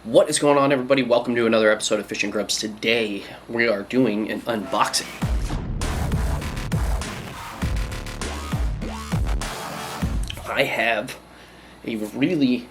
What is going on, everybody? Welcome to another episode of Fishing GrubbZ. Today we are doing an unboxing. I have a really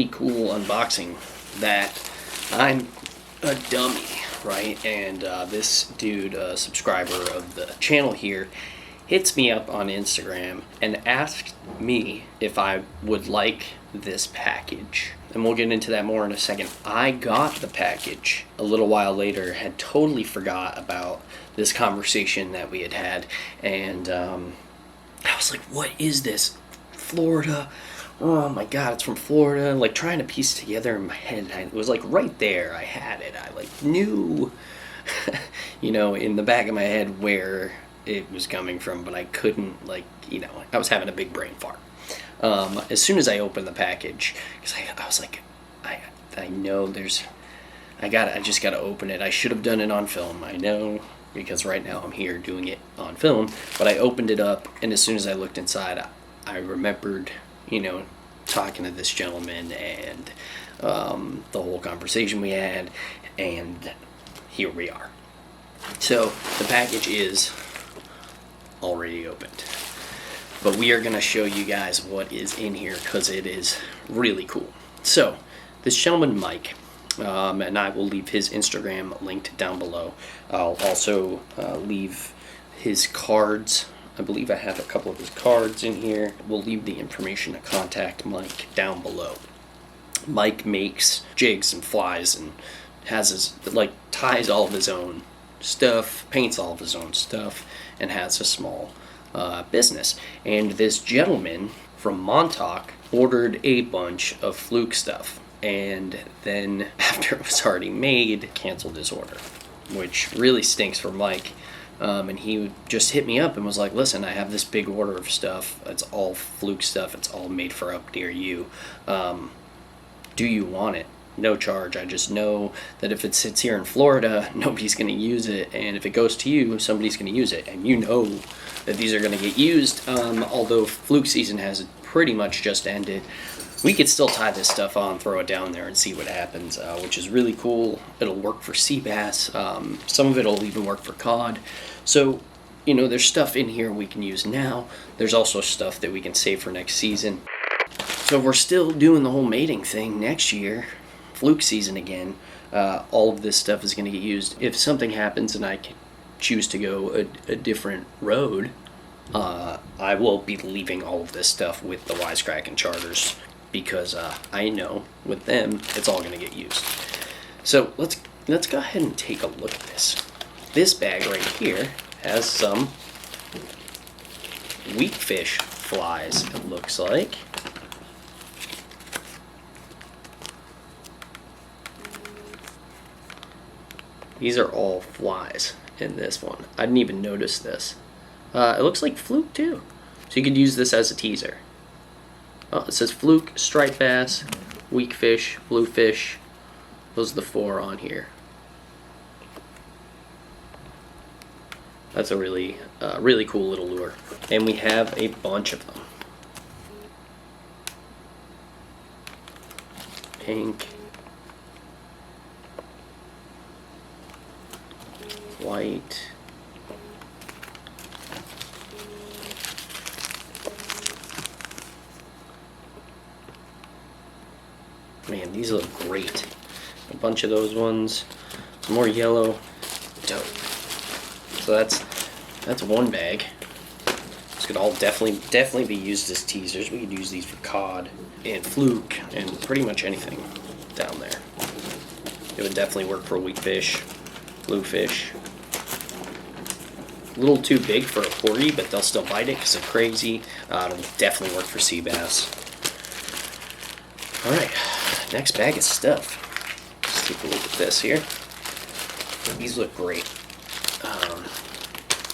cool unboxing that I'm a dummy, right? And this dude, a subscriber of the channel here, hits me up on Instagram and asked me if I would like this package. And we'll get into that more in a second. I got the package a little while later, had totally forgot about this conversation that we had, and I was like, what is this? Florida? Oh my god, it's from Florida. Like, trying to piece it together in my head. It was like right there, I had it. I like knew, in the back of my head where it was coming from, but I couldn't, I was having a big brain fart. As soon as I opened the package, because I was like, I know I just gotta open it. I should have done it on film, I know, because right now I'm here doing it on film, but I opened it up, and as soon as I looked inside, I remembered, talking to this gentleman, and the whole conversation we had, and here we are. So, the package is already opened. But we are going to show you guys what is in here because it is really cool. So, this gentleman, Mike, and I will leave his Instagram linked down below. I'll also leave his cards. I believe I have a couple of his cards in here. We'll leave the information to contact Mike down below. Mike makes jigs and flies and has his, ties all of his own stuff, paints all of his own stuff, and has a small business. And this gentleman from Montauk ordered a bunch of Fluke stuff, and then after it was already made, canceled his order, which really stinks for Mike. And he just hit me up and was like, listen, I have this big order of stuff. It's all Fluke stuff. It's all made for up near you. Do you want it? No charge. I just know that if it sits here in Florida, nobody's going to use it, and if it goes to you, somebody's going to use it, and you know that these are going to get used. Although Fluke season has pretty much just ended, we could still tie this stuff on, throw it down there, and see what happens, which is really cool. It'll work for sea bass. Some of it will even work for cod. So, there's stuff in here we can use now. There's also stuff that we can save for next season. So if we're still doing the whole mating thing next year, Fluke season again, all of this stuff is going to get used. If something happens and I can choose to go a different road, I will be leaving all of this stuff with the Kraken charters, because I know with them it's all going to get used. So let's go ahead and take a look at this. This bag right here has some weak fish flies, it looks like. These are all flies in this one. I didn't even notice this. It looks like Fluke too. So you could use this as a teaser. Oh, it says Fluke, striped bass, weak fish, bluefish. Those are the 4 on here. That's a really cool little lure. And we have a bunch of them. Pink. White. Man, these look great. A bunch of those ones. Some more yellow. Dope. So that's one bag. This could all definitely be used as teasers. We could use these for cod and Fluke and pretty much anything down there. It would definitely work for weak fish, bluefish. A little too big for a porgy, but they'll still bite it because they're crazy. It'll definitely work for sea bass. Alright, next bag of stuff. Let's take a look at this here. These look great.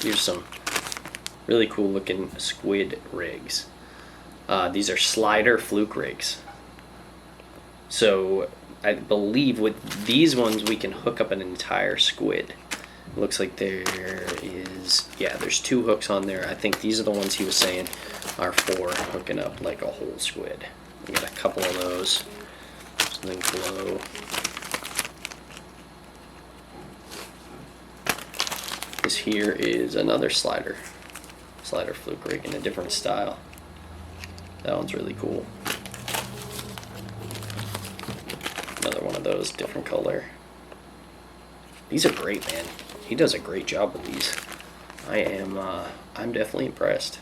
Here's some really cool looking squid rigs. These are slider Fluke rigs. So I believe with these ones we can hook up an entire squid. Looks like there is, there's 2 hooks on there. I think these are the ones he was saying are for hooking up like a whole squid. We got a couple of those. Something below. giveaways here is another slider fluke rig in a different style. That one's really cool. Another one of those, different color. These are great, man. He does a great job with these. I'm definitely impressed.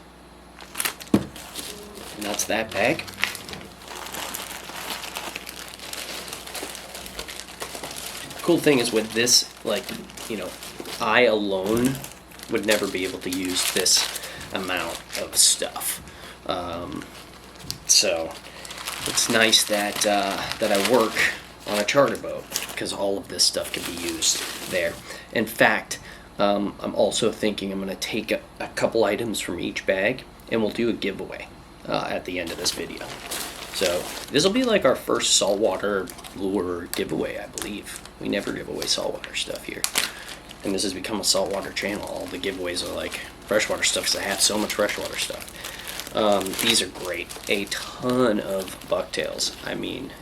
And that's that bag. Cool thing is with this, like, you know, I alone would never be able to use this amount of stuff. So it's nice that that I work on a charter boat, because all of this stuff can be used there. In fact, I'm also thinking I'm going to take a couple items from each bag and we'll do a giveaway at the end of this video. So this will be like our first saltwater lure giveaway, I believe. We never give away saltwater stuff here. And this has become a saltwater channel. All the giveaways are like freshwater stuff because I have so much freshwater stuff. These are great. A ton of bucktails. I mean,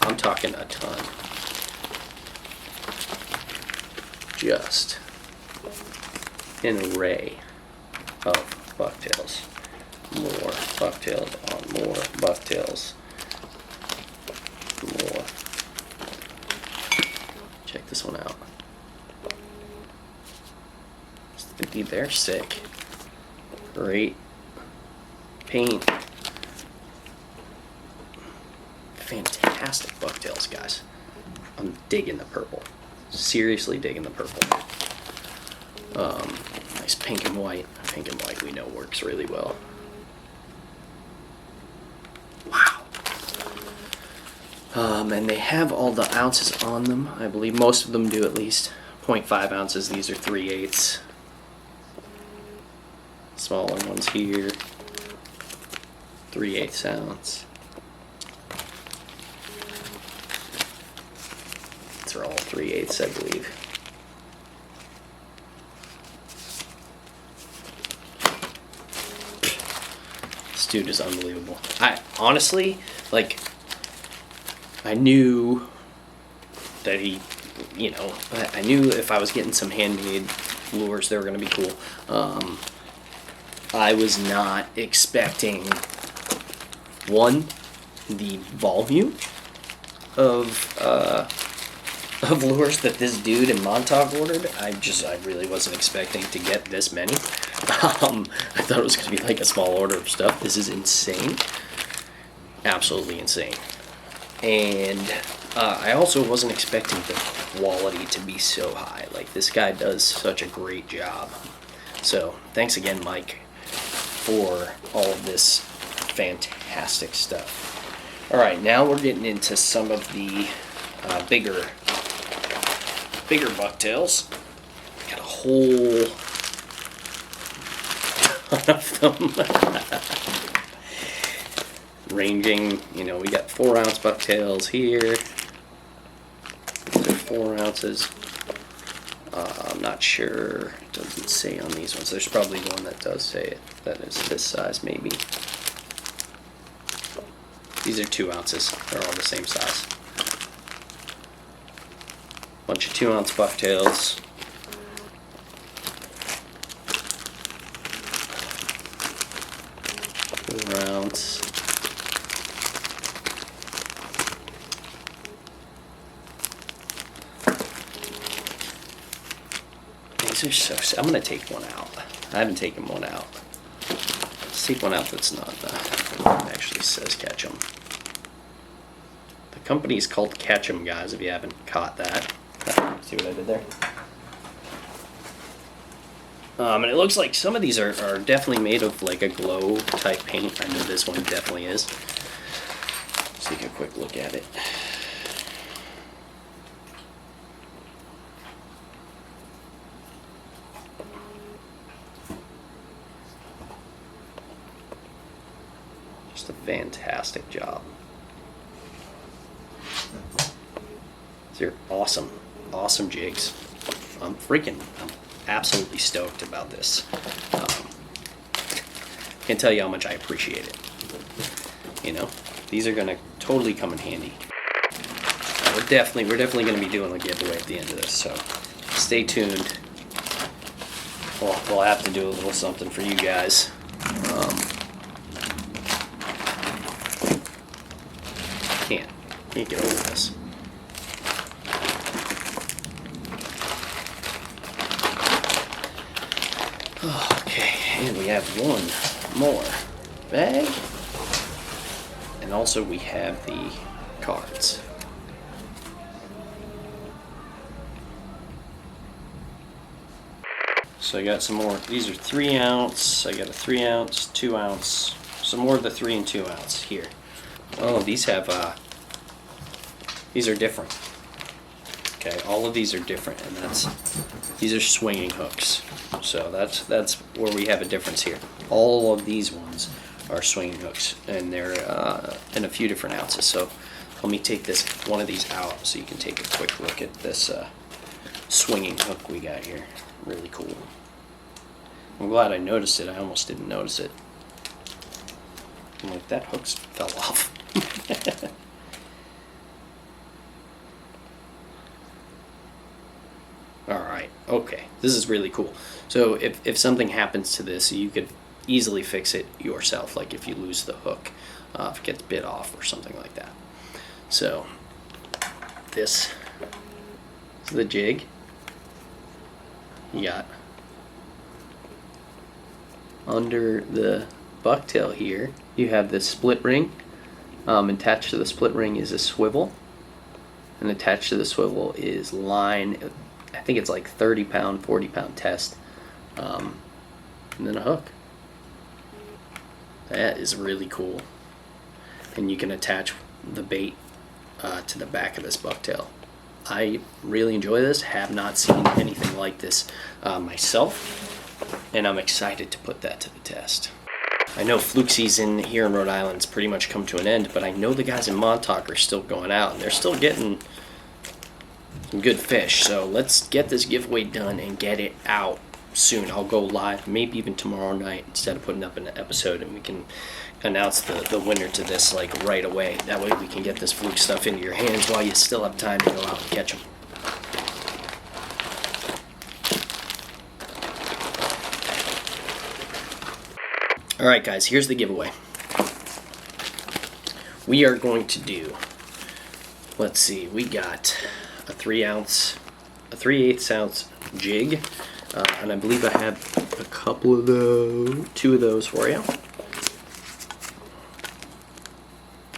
I'm talking a ton. Just an array of bucktails. More bucktails on more bucktails. More. Check this one out. Dude, they're sick. Great paint. Fantastic bucktails, guys. I'm digging the purple. Seriously digging the purple. Nice pink and white. Pink and white we know works really well. Wow. And they have all the ounces on them. I believe most of them do at least 0.5 ounces. These are 3/8. Smaller ones here. 3/8 ounce. These are all 3/8, I believe. This dude is unbelievable. I honestly, like, I knew that he, you know, I knew if I was getting some handmade lures, they were going to be cool. I was not expecting, one, the volume of lures that this dude in Montauk ordered. I really wasn't expecting to get this many. I thought it was going to be like a small order of stuff. This is insane. Absolutely insane. And I also wasn't expecting the quality to be so high. Like, this guy does such a great job. So, thanks again, Mike, for all of this fantastic stuff. Alright, now we're getting into some of the bigger bucktails. Got a whole ton of them. Ranging, you know, we got 4-ounce bucktails here. These are 4 ounces. I'm not sure. It doesn't say on these ones. There's probably one that does say it. That is this size, maybe. These are 2 ounces. They're all the same size. Bunch of 2-ounce bucktails. 4-ounce. These are so. I'm gonna take one out. I haven't taken one out. Let's take one out that's not. It actually says catch 'em. The company is called Catch 'em, guys. If you haven't caught that, see what I did there. And it looks like some of these are definitely made of like a glow type paint. I know this one definitely is. Let's take a quick look at it. Just a fantastic job. These are awesome, awesome jigs. I'm absolutely stoked about this. Can't tell you how much I appreciate it. You know, these are gonna totally come in handy. We're definitely gonna be doing a giveaway at the end of this, so stay tuned. Well, we'll have to do a little something for you guys. Can't get over this. Okay, and we have one more bag. And also we have the cards. So I got some more. These are 3 ounce. I got a 3 ounce, 2 ounce. Some more of the 3 and 2 ounce here. Oh, these have these are different. Okay, all of these are different, and these are swinging hooks. So that's where we have a difference here. All of these ones are swinging hooks, and they're in a few different ounces. So let me take one of these out so you can take a quick look at this swinging hook we got here. Really cool. I'm glad I noticed it. I almost didn't notice it. I'm like, that hook fell off. Alright, okay. This is really cool. So if something happens to this, you could easily fix it yourself, like if you lose the hook, if it gets bit off or something like that. So this is the jig. You got under the bucktail here, you have this split ring. Attached to the split ring is a swivel, and attached to the swivel is line. I think it's like 30-pound, 40-pound test, and then a hook. That is really cool, and you can attach the bait to the back of this bucktail. I really enjoy this. Have not seen anything like this myself, and I'm excited to put that to the test. I know fluke season here in Rhode Island's pretty much come to an end, but I know the guys in Montauk are still going out, and they're still getting some good fish. So let's get this giveaway done and get it out soon. I'll go live, maybe even tomorrow night, instead of putting up an episode, and we can announce the winner to this like right away. That way we can get this fluke stuff into your hands while you still have time to go out and catch them. Alright guys, here's the giveaway. We are going to do, let's see, we got a 3/8 ounce jig, and I believe I have a couple of those, 2 of those for you.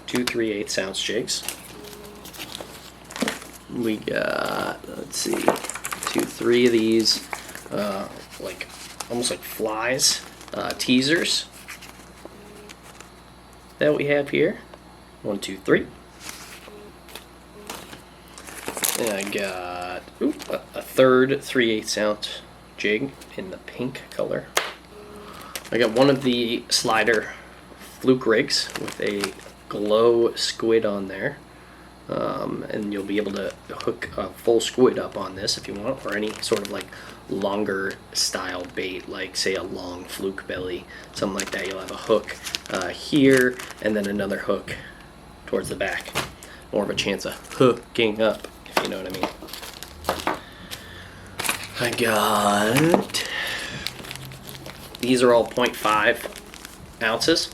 2 3/8 ounce jigs. We got, let's see, 3 of these, like almost like flies, teasers that we have here. 1 2 3. And I got a third 3/8 ounce jig in the pink color. I got one of the slider fluke rigs with a glow squid on there, and you'll be able to hook a full squid up on this if you want, or any sort of like longer style bait, like say a long fluke belly, something like that. You'll have a hook here, and then another hook towards the back. More of a chance of hooking up, if you know what I mean. I got, these are all 0.5 ounces,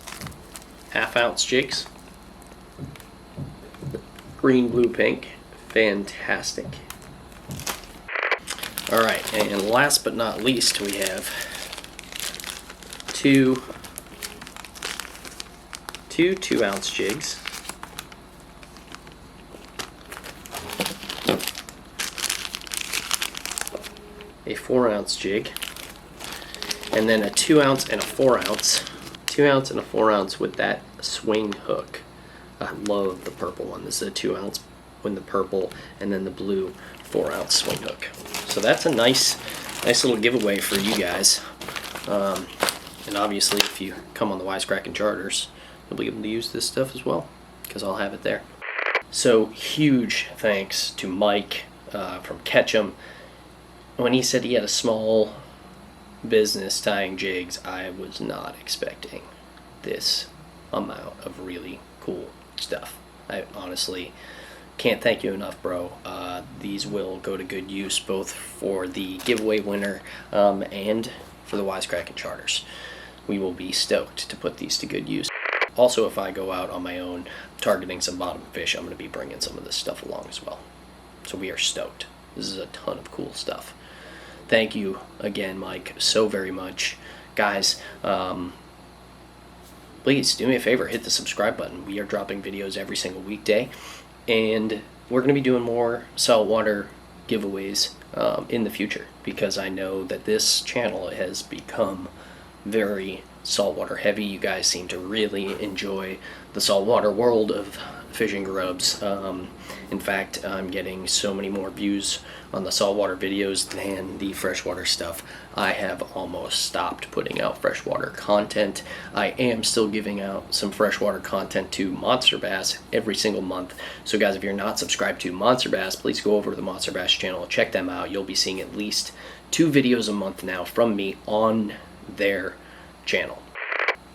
half-ounce jigs. Green, blue, pink, fantastic. Alright, and last but not least, we have two 2-ounce jigs. A 4-ounce jig, and then a 2-ounce and a 4-ounce. 2-ounce and a 4-ounce with that swing hook. I love the purple one. This is a 2-ounce with the purple, and then the blue 4-ounce swing hook. So that's a nice little giveaway for you guys. And obviously, if you come on the Wisecracking charters, you'll be able to use this stuff as well, because I'll have it there. So huge thanks to Mike from Ketchum. When he said he had a small business tying jigs, I was not expecting this amount of really cool stuff. I honestly can't thank you enough, bro. these will go to good use, both for the giveaway winner and for the Wisconsin charters. We will be stoked to put these to good use. Also, if I go out on my own targeting some bottom fish, I'm going to be bringing some of this stuff along as well. So we are stoked. This is a ton of cool stuff. Thank you again, Mike, so very much. Guys, please do me a favor, hit the subscribe button. We are dropping videos every single weekday, and we're going to be doing more saltwater giveaways in the future, because I know that this channel has become very saltwater heavy. You guys seem to really enjoy the saltwater world of fishing grubs. In fact, I'm getting so many more views on the saltwater videos than the freshwater stuff. I have almost stopped putting out freshwater content. I am still giving out some freshwater content to Monster Bass every single month. So guys, if you're not subscribed to Monster Bass, please go over to the Monster Bass channel, check them out. You'll be seeing at least 2 videos a month now from me on their channel.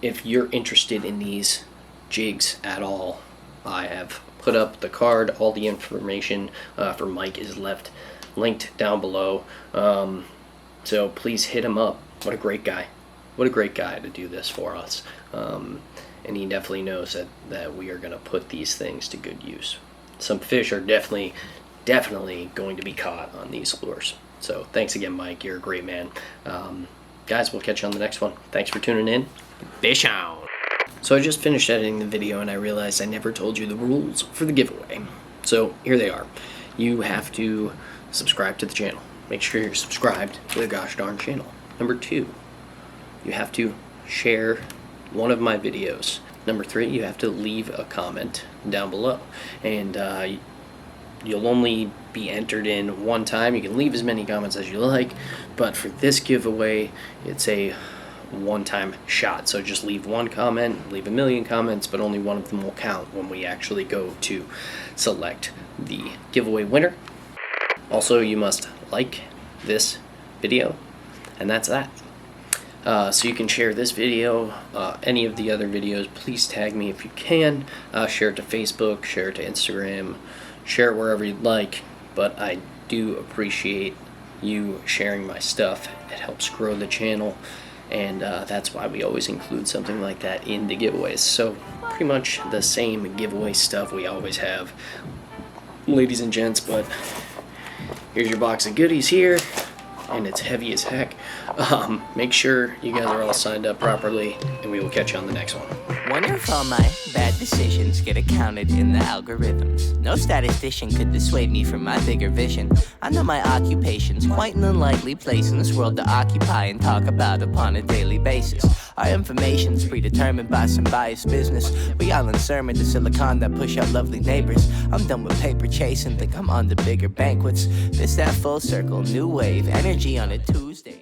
If you're interested in these jigs at all, I have put up the card. All the information for Mike is left linked down below. So please hit him up. What a great guy. What a great guy to do this for us. And he definitely knows that we are going to put these things to good use. Some fish are definitely going to be caught on these lures. So thanks again, Mike. You're a great man. Guys, we'll catch you on the next one. Thanks for tuning in. Fish out. So I just finished editing the video and I realized I never told you the rules for the giveaway. So here they are. You have to subscribe to the channel. Make sure you're subscribed to the gosh darn channel. Number 2, you have to share one of my videos. Number 3, you have to leave a comment down below. And you'll only be entered in one time. You can leave as many comments as you like, but for this giveaway, it's a one-time shot. So just leave one comment, leave a million comments, but only one of them will count when we actually go to select the giveaway winner. Also, you must like this video, and that's that. So you can share this video, any of the other videos. Please tag me if you can. Share it to Facebook, share it to Instagram, share it wherever you'd like, but I do appreciate you sharing my stuff. It helps grow the channel, and that's why we always include something like that in the giveaways. So pretty much the same giveaway stuff we always have, ladies and gents, but here's your box of goodies here, and it's heavy as heck. Make sure you guys are all signed up properly, and we will catch you on the next one. Wonder if all my bad decisions get accounted in the algorithms. No statistician could dissuade me from my bigger vision. I know my occupation's quite an unlikely place in this world to occupy and talk about upon a daily basis. Our information's predetermined by some biased business. We all in sermon to silicon that push out lovely neighbors. I'm done with paper chasing, think I'm on to bigger banquets. This that full circle, new wave, energy on a Tuesday.